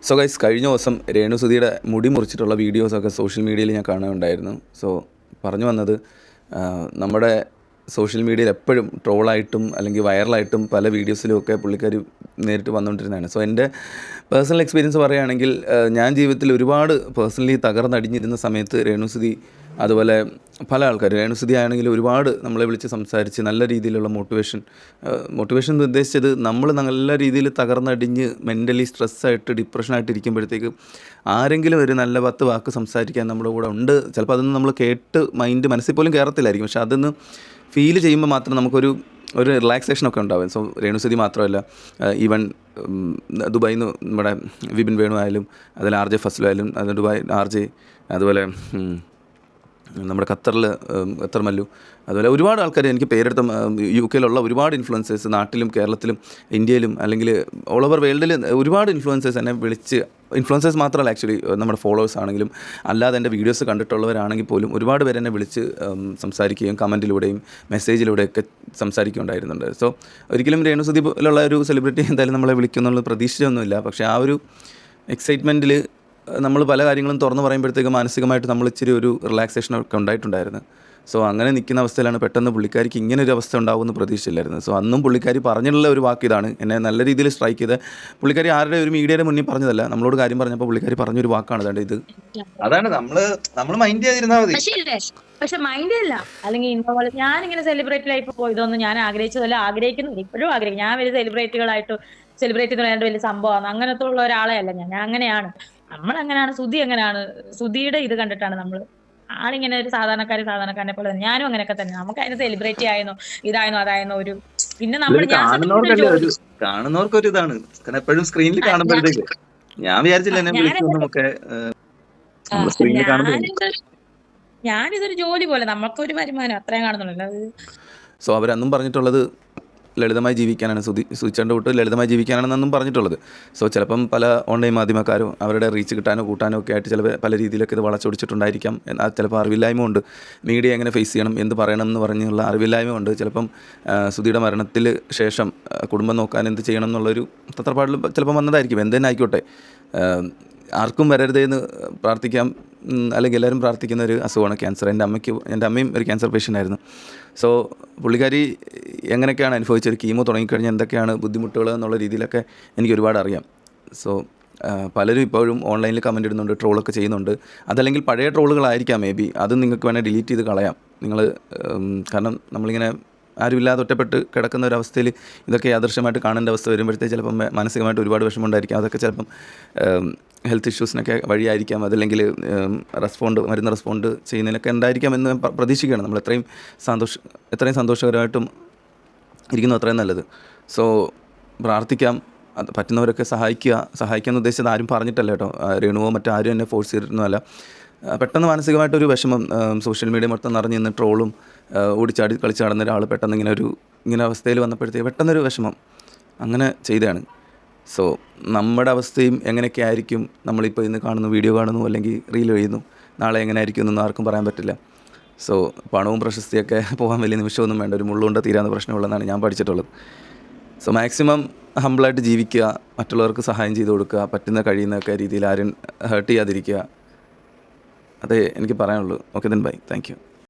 So guys, കഴിഞ്ഞ ദിവസം രേണുസുധിയുടെ മുടി മുറിച്ചിട്ടുള്ള വീഡിയോസൊക്കെ സോഷ്യൽ മീഡിയയിൽ ഞാൻ കാണുന്നുണ്ടായിരുന്നു. സോ പറഞ്ഞു വന്നത്, നമ്മുടെ സോഷ്യൽ മീഡിയയിൽ എപ്പോഴും ട്രോളായിട്ടും അല്ലെങ്കിൽ വൈറലായിട്ടും പല വീഡിയോസിലും ഒക്കെ പുള്ളിക്കാർ നേരിട്ട് വന്നുകൊണ്ടിരുന്നതാണ്. സോ എൻ്റെ പേഴ്സണൽ എക്സ്പീരിയൻസ് പറയുകയാണെങ്കിൽ, ഞാൻ ജീവിതത്തിൽ ഒരുപാട് പേഴ്സണലി തകർന്നടിഞ്ഞിരുന്ന സമയത്ത് രേണുസുധി, അതുപോലെ പല ആൾക്കാർ, രേണുസുധി ആണെങ്കിൽ ഒരുപാട് നമ്മളെ വിളിച്ച് സംസാരിച്ച് നല്ല രീതിയിലുള്ള മോട്ടിവേഷൻ ഉദ്ദേശിച്ചത്, നമ്മൾ നല്ല രീതിയിൽ തകർന്നടിഞ്ഞ് മെൻ്റലി സ്ട്രെസ്സായിട്ട് ഡിപ്രഷനായിട്ട് ഇരിക്കുമ്പോഴത്തേക്ക് ആരെങ്കിലും ഒരു നല്ല 10 വാക്ക് സംസാരിക്കാൻ നമ്മുടെ കൂടെ ഉണ്ട്. ചിലപ്പോൾ അതൊന്നും നമ്മൾ കേട്ട് മനസ്സിൽ പോലും കയറത്തില്ലായിരിക്കും, പക്ഷെ അതൊന്ന് ഫീൽ ചെയ്യുമ്പോൾ മാത്രം നമുക്കൊരു റിലാക്സേഷനൊക്കെ ഉണ്ടാവും. സോ രേണുസുധി മാത്രമല്ല, ഈവൻ ദുബായിൽ നിന്ന് നമ്മുടെ വിപിൻ വേണു ആയാലും, അതിൽ RJ ഫസ്ലു ആയാലും, അത് ദുബായ് RJ, അതുപോലെ നമ്മുടെ ഖത്തർ മല്ലു, അതുപോലെ ഒരുപാട് ആൾക്കാർ, എനിക്ക് പേരെടുത്ത UK ഒരുപാട് ഇൻഫ്ലുവൻസേഴ്സ്, നാട്ടിലും കേരളത്തിലും ഇന്ത്യയിലും അല്ലെങ്കിൽ ഓൾ ഓവർ വേൾഡിൽ ഒരുപാട് ഇൻഫ്ലുവൻസേഴ്സ് എന്നെ വിളിച്ച്, ഇൻഫ്ലുവൻസേഴ്സ് മാത്രമല്ല ആക്ച്വലി നമ്മുടെ ഫോളോവേഴ്സ് ആണെങ്കിലും അല്ലാതെ എൻ്റെ വീഡിയോസ് കണ്ടിട്ടുള്ളവരാണെങ്കിൽ പോലും ഒരുപാട് പേര് എന്നെ വിളിച്ച് സംസാരിക്കുകയും കമൻറ്റിലൂടെയും മെസ്സേജിലൂടെയൊക്കെ സംസാരിക്കുകയുണ്ടായിരുന്നുണ്ട്. സോ ഒരിക്കലും രേണുസുധി പോലുള്ള ഒരു സെലിബ്രിറ്റി എന്തായാലും നമ്മളെ വിളിക്കുമെന്നുള്ളത് പ്രതീക്ഷിച്ചൊന്നുമില്ല. പക്ഷേ ആ ഒരു എക്സൈറ്റ്മെൻറ്റിൽ നമ്മൾ പല കാര്യങ്ങളും തുറന്ന് പറയുമ്പോഴത്തേക്ക് മാനസികമായിട്ട് നമ്മൾ ഇച്ചിരി ഒരു റിലാക്സേഷനൊക്കെ ഉണ്ടായിട്ടുണ്ടായിരുന്നു. സോ അങ്ങനെ നിൽക്കുന്ന അവസ്ഥയിലാണ് പെട്ടെന്ന് പുള്ളിക്കാരിക്ക് ഇങ്ങനെ ഒരു അവസ്ഥ ഉണ്ടാവുമെന്ന് പ്രതീക്ഷിച്ചില്ലായിരുന്നു. സോ അന്നും പുള്ളിക്കാരി പറഞ്ഞിട്ടുള്ള ഒരു വാക്ക് ഇതാണ്, എന്നെ നല്ല രീതിയിൽ സ്ട്രൈക്ക് ചെയ്ത്. പുള്ളിക്കാരി ആരുടെ ഒരു മീഡിയയുടെ മുന്നിൽ പറഞ്ഞതല്ല, നമ്മളോട് കാര്യം പറഞ്ഞപ്പോൾ പുള്ളിക്കാരി പറഞ്ഞൊരു വാക്കാണ് അതാണ്ട് ഇത്. അതാണ് നമ്മൾ മൈൻഡ് ചെയ്തിരുന്നാൽ മതി. പക്ഷെ മൈൻഡ് അല്ല, അല്ലെങ്കിൽ ഞാനിങ്ങനെ സെലിബ്രിറ്റി ലൈഫ് പോയതൊന്നും ഞാൻ ആഗ്രഹിച്ചതല്ല, ആഗ്രഹിക്കുന്നില്ല, ഇപ്പോഴും ആഗ്രഹിക്കും. ഞാൻ വലിയ സെലിബ്രിറ്റി എന്ന് പറയാൻ വലിയ സംഭവമാണ്, അങ്ങനത്തെ ഉള്ള ഒരാളെ അല്ല ഞാൻ. അങ്ങനെയാണ് നമ്മളെങ്ങനെയാണ്, സുധിയുടെ ഇത് കണ്ടിട്ടാണ് നമ്മൾ ആളിങ്ങനെ ഒരു സാധാരണക്കാരനെ പോലെ തന്നെ. ഞാനും അങ്ങനെയൊക്കെ തന്നെ. നമുക്ക് അതിന് സെലിബ്രിറ്റി ആയിരുന്നോ ഇതായിരുന്നോ അതായിരുന്നോ ഒരു, പിന്നെ നമ്മൾ കാണുന്നവർക്കൊരു ഇതാണ്, എപ്പോഴും സ്ക്രീനിൽ കാണുമ്പോഴത്തേക്ക് ഞാൻ വിചാരിച്ചില്ല എന്നെ വിളിക്കുന്നൊക്കെ സ്ക്രീനിൽ കാണുമ്പോൾ. ഞാനിതൊരു ജോലി പോലെ, നമുക്കൊരു വരുമാനം അത്രയും കാണുന്നുള്ളൂ. സോ അവരന്നും പറഞ്ഞിട്ടുള്ളത് ലളിതമായി ജീവിക്കാനാണ്, സുധിച്ചേൻ്റെ തൊട്ട് ലളിതമായി ജീവിക്കാനാണെന്നും പറഞ്ഞിട്ടുള്ളത്. സോ ചിലപ്പം പല ഓൺലൈൻ മാധ്യമക്കാരും അവരുടെ റീച്ച് കിട്ടാനോ കൂട്ടാനോ ഒക്കെ ആയിട്ട് ചിലപ്പോൾ പല രീതിയിലൊക്കെ ഇത് വളച്ചൊടിച്ചിട്ടുണ്ടായിരിക്കാം. ചിലപ്പോൾ അറിവില്ലായ്മ ഉണ്ട്, മീഡിയ എങ്ങനെ ഫേസ് ചെയ്യണം, എന്ത് പറയണം എന്ന് പറഞ്ഞുള്ള അറിവില്ലായ്മ ഉണ്ട്. ചിലപ്പം സുധിയുടെ മരണത്തിൽ ശേഷം കുടുംബം നോക്കാൻ എന്ത് ചെയ്യണം എന്നുള്ളൊരു തത്രപ്പാടിൽ ചിലപ്പം വന്നതായിരിക്കും. എന്തെന്നെ ആയിക്കോട്ടെ, ആർക്കും വരരുതെന്ന് പ്രാർത്ഥിക്കാം, അല്ലെങ്കിൽ എല്ലാവരും പ്രാർത്ഥിക്കുന്ന ഒരു അസുഖമാണ് ക്യാൻസർ. എൻ്റെ അമ്മയും ഒരു ക്യാൻസർ പേഷ്യൻ്റ് ആയിരുന്നു. സോ പുള്ളിക്കാരി എങ്ങനെയൊക്കെയാണ് അനുഭവിച്ചത്, കീമോ തുടങ്ങിക്കഴിഞ്ഞാൽ എന്തൊക്കെയാണ് ബുദ്ധിമുട്ടുകൾ എന്നുള്ള രീതിയിലൊക്കെ എനിക്ക് ഒരുപാട് അറിയാം. സോ പലരും ഇപ്പോഴും ഓൺലൈനിൽ കമൻ്റ് ഇടുന്നുണ്ട്, ട്രോളൊക്കെ ചെയ്യുന്നുണ്ട്. അതല്ലെങ്കിൽ പഴയ ട്രോളുകളായിരിക്കാം മേ ബി, അത് നിങ്ങൾക്ക് വേണേൽ ഡിലീറ്റ് ചെയ്ത് കളയാം നിങ്ങൾ. കാരണം നമ്മളിങ്ങനെ ആരുമില്ലാതെ ഒറ്റപ്പെട്ട് കിടക്കുന്ന ഒരവസ്ഥയിൽ ഇതൊക്കെ യാദൃശ്യമായിട്ട് കാണേണ്ട അവസ്ഥ വരുമ്പോഴത്തേക്ക് ചിലപ്പം മാനസികമായിട്ട് ഒരുപാട് വിഷമമുണ്ടായിരിക്കാം. അതൊക്കെ ചിലപ്പം ഹെൽത്ത് ഇഷ്യൂസിനൊക്കെ വഴിയായിരിക്കാം, അതല്ലെങ്കിൽ മരുന്ന് റെസ്പോണ്ട് ചെയ്യുന്നതിനൊക്കെ ഉണ്ടായിരിക്കാം എന്ന് പ്രതീക്ഷിക്കുകയാണ്. നമ്മൾ എത്രയും സന്തോഷകരമായിട്ടും ഇരിക്കുന്നു അത്രയും നല്ലത്. സോ പ്രാർത്ഥിക്കാം, അത് പറ്റുന്നവരൊക്കെ സഹായിക്കാമെന്ന് ഉദ്ദേശിച്ചത് ആരും പറഞ്ഞിട്ടല്ല കേട്ടോ, രേണുവോ മറ്റാരും എന്നെ ഫോഴ്സ് ചെയ്തിരുന്നതല്ല. പെട്ടെന്ന് മാനസികമായിട്ടൊരു വിഷമം, സോഷ്യൽ മീഡിയ മൊത്തം നിറഞ്ഞു നിന്ന് ട്രോളും ഓടിച്ചാടി കളിച്ച് നടന്ന ഒരാൾ പെട്ടെന്ന് ഇങ്ങനെ അവസ്ഥയിൽ വന്നപ്പോഴത്തേക്ക് പെട്ടെന്നൊരു വിഷമം അങ്ങനെ ചെയ്തതാണ്. സോ നമ്മുടെ അവസ്ഥയും എങ്ങനെയൊക്കെ ആയിരിക്കും, നമ്മളിപ്പോൾ ഇന്ന് കാണുന്നു, വീഡിയോ കാണുന്നു, അല്ലെങ്കിൽ റീൽ എഴുതുന്നു, നാളെ എങ്ങനെ ആയിരിക്കും എന്നൊന്നും ആർക്കും പറയാൻ പറ്റില്ല. സോ പണവും പ്രശസ്തിയൊക്കെ പോകാൻ വലിയ നിമിഷമൊന്നും വേണ്ട, ഒരു മുള്ളുകൊണ്ട് തീരാവുന്ന പ്രശ്നമുള്ളതെന്നാണ് ഞാൻ പഠിച്ചിട്ടുള്ളത്. സോ മാക്സിമം ഹമ്പിളായിട്ട് ജീവിക്കുക, മറ്റുള്ളവർക്ക് സഹായം ചെയ്ത് കൊടുക്കുക, കഴിയുന്നൊക്കെ രീതിയിൽ ആരും ഹേർട്ട് ചെയ്യാതിരിക്കുക, അതേ എനിക്ക് പറയാനുള്ളൂ. Okay then bye, thank you.